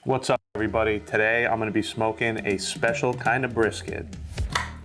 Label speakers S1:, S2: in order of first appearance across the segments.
S1: What's up, everybody? Today I'm going to be smoking a special kind of brisket.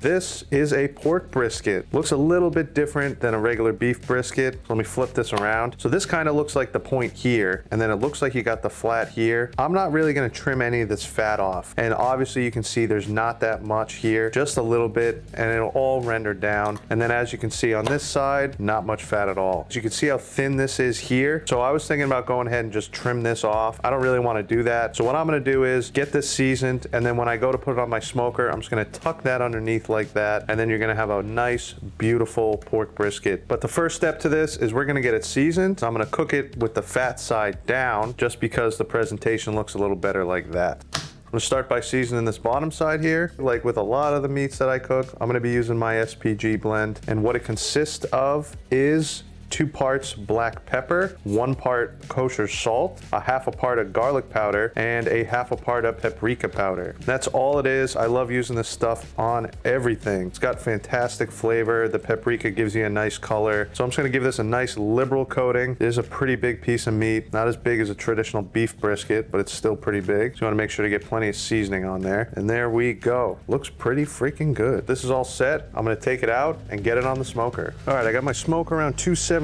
S1: This is a pork brisket. Looks a little bit different than a regular beef brisket. Let me flip this around. So this kind of looks like the point here, and then it looks like you got the flat here. I'm not really gonna trim any of this fat off. And obviously you can see there's not that much here, just a little bit, and it'll all render down. And then as you can see on this side, not much fat at all. As you can see how thin this is here. So I was thinking about going ahead and just trim this off. I don't really wanna do that. So what I'm gonna do is get this seasoned, and then when I go to put it on my smoker, I'm just gonna tuck that underneath like that, and then you're gonna have a nice, beautiful pork brisket. But the first step to this is we're gonna get it seasoned. I'm gonna cook it with the fat side down, just because the presentation looks a little better like that. I'm gonna start by seasoning this bottom side here. Like with a lot of the meats that I cook, I'm gonna be using my SPG blend, and what it consists of is 2 parts black pepper, 1 part kosher salt, a 1/2 part of garlic powder, and a 1/2 part of paprika powder. That's all it is. I love using this stuff on everything. It's got fantastic flavor. The paprika gives you a nice color. So I'm just gonna give this a nice liberal coating. It is a pretty big piece of meat. Not as big as a traditional beef brisket, but it's still pretty big. So you wanna make sure to get plenty of seasoning on there. And there we go. Looks pretty freaking good. This is all set. I'm gonna take it out and get it on the smoker. All right, I got my smoke around 275,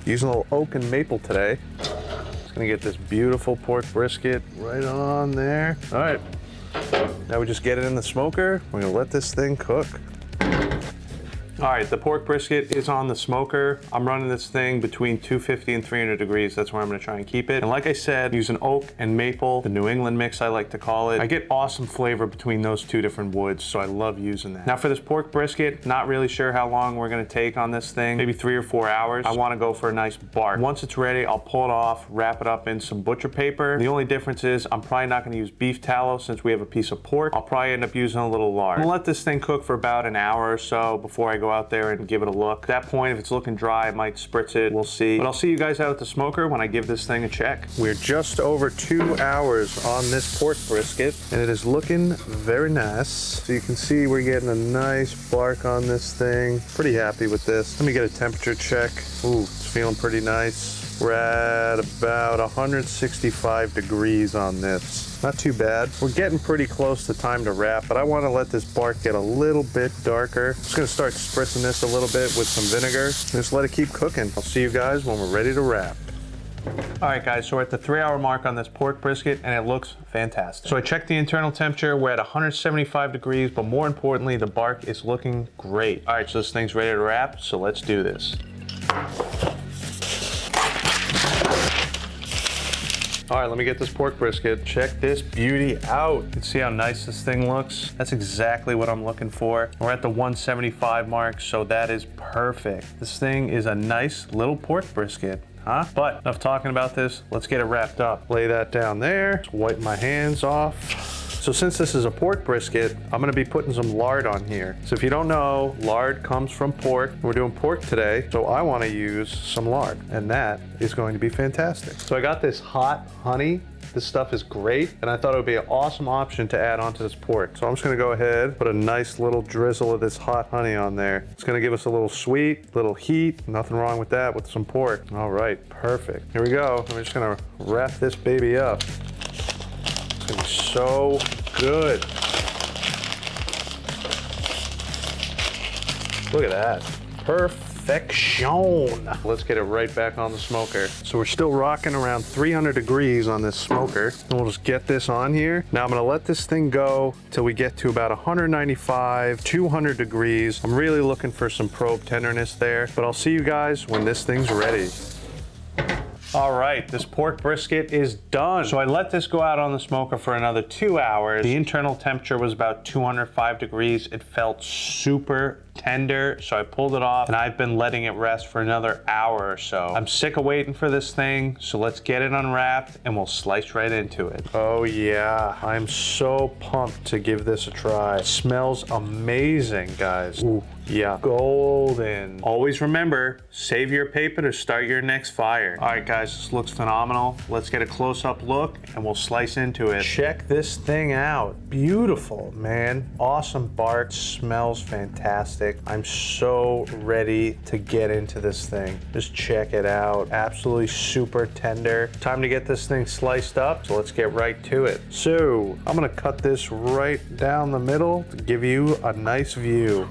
S1: using a little oak and maple today. Just gonna get this beautiful pork brisket right on there. All right, now we just get it in the smoker. We're gonna let this thing cook. All right, the pork brisket is on the smoker. I'm running this thing between 250 and 300 degrees. That's where I'm gonna try and keep it. And like I said, using oak and maple, the New England mix I like to call it. I get awesome flavor between those 2 different woods, so I love using that. Now for this pork brisket, not really sure how long we're gonna take on this thing, maybe 3 or 4 hours. I wanna go for a nice bark. Once it's ready, I'll pull it off, wrap it up in some butcher paper. The only difference is I'm probably not gonna use beef tallow since we have a piece of pork. I'll probably end up using a little lard. I'm gonna let this thing cook for about an hour or so before I go out there and give it a look. At that point, if it's looking dry, I might spritz it. We'll see. But I'll see you guys out at the smoker when I give this thing a check. We're just over 2 hours on this pork brisket, and it is looking very nice. So you can see we're getting a nice bark on this thing. Pretty happy with this. Let me get a temperature check. Ooh, it's feeling pretty nice. We're at about 165 degrees on this. Not too bad. We're getting pretty close to time to wrap, but I want to let this bark get a little bit darker. I'm just going to start spritzing this a little bit with some vinegar. Just let it keep cooking. I'll see you guys when we're ready to wrap. All right, guys, so we're at the 3-hour mark on this pork brisket, and it looks fantastic. So I checked the internal temperature. We're at 175 degrees, but more importantly, the bark is looking great. All right, so this thing's ready to wrap, so let's do this. All right, let me get this pork brisket. Check this beauty out. You can see how nice this thing looks. That's exactly what I'm looking for. We're at the 175 mark, so that is perfect. This thing is a nice little pork brisket. Huh? But enough talking about this. Let's get it wrapped up. Lay that down there. Just wipe my hands off. So since this is a pork brisket, I'm gonna be putting some lard on here. So if you don't know, lard comes from pork. We're doing pork today, so I wanna use some lard, and that is going to be fantastic. So I got this hot honey. This stuff is great, and I thought it would be an awesome option to add onto this pork. So I'm just gonna go ahead, put a nice little drizzle of this hot honey on there. It's gonna give us a little sweet, little heat. Nothing wrong with that with some pork. All right, perfect. Here we go. I'm just gonna wrap this baby up. It's gonna be so good. Look at that. Perfection. Let's get it right back on the smoker. So we're still rocking around 300 degrees on this smoker. And we'll just get this on here. Now I'm gonna let this thing go till we get to about 195, 200 degrees. I'm really looking for some probe tenderness there, but I'll see you guys when this thing's ready. All right, this pork brisket is done. So I let this go out on the smoker for another 2 hours. The internal temperature was about 205 degrees. It felt super tender, so I pulled it off, and I've been letting it rest for another hour or so. I'm sick of waiting for this thing, so let's get it unwrapped and we'll slice right into it. Oh yeah, I'm so pumped to give this a try. It smells amazing, guys. Ooh, yeah, golden. Always remember, save your paper to start your next fire. All right, guys, this looks phenomenal. Let's get a close-up look and we'll slice into it. Check this thing out. Beautiful, man. Awesome bark, smells fantastic. MeatStick. I'm so ready to get into this thing. Just check it out. Absolutely super tender. Time to get this thing sliced up, so let's get right to it. So I'm gonna cut this right down the middle to give you a nice view.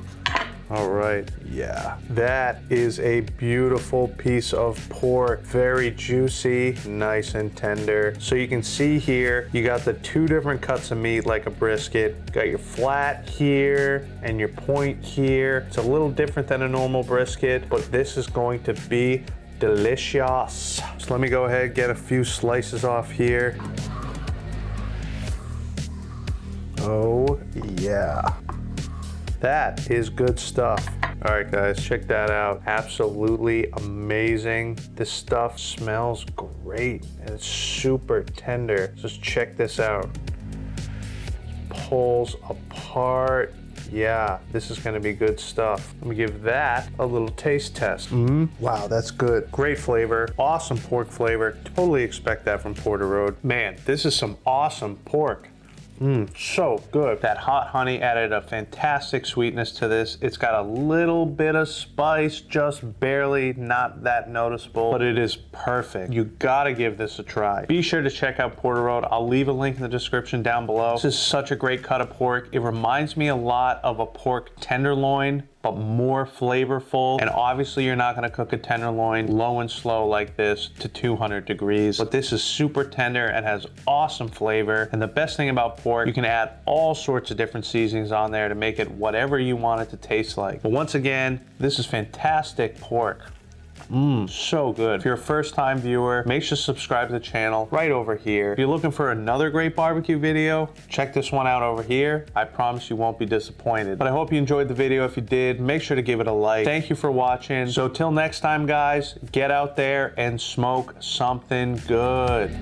S1: All right, yeah. That is a beautiful piece of pork. Very juicy, nice and tender. So you can see here, you got the two different cuts of meat like a brisket. You got your flat here and your point here. It's a little different than a normal brisket, but this is going to be delicious. So let me go ahead, get a few slices off here. Oh, yeah. That is good stuff. All right, guys, check that out. Absolutely amazing. This stuff smells great and it's super tender. Just check this out. Pulls apart. Yeah, this is gonna be good stuff. Let me give that a little taste test. Wow, that's good. Great flavor, awesome pork flavor. Totally expect that from Porter Road. Man, this is some awesome pork. So good. That hot honey added a fantastic sweetness to this. It's got a little bit of spice, just barely, not that noticeable, but it is perfect. You gotta give this a try. Be sure to check out Porter Road. I'll leave a link in the description down below. This is such a great cut of pork. It reminds me a lot of a pork tenderloin, but more flavorful. And obviously you're not gonna cook a tenderloin low and slow like this to 200 degrees, but this is super tender and has awesome flavor. And the best thing about pork, you can add all sorts of different seasonings on there to make it whatever you want it to taste like. But once again, this is fantastic pork. So good. If you're a first-time viewer, make sure to subscribe to the channel right over here. If you're looking for another great barbecue video, check this one out over here. I promise you won't be disappointed. But I hope you enjoyed the video. If you did, make sure to give it a like. Thank you for watching. So till next time, guys, get out there and smoke something good.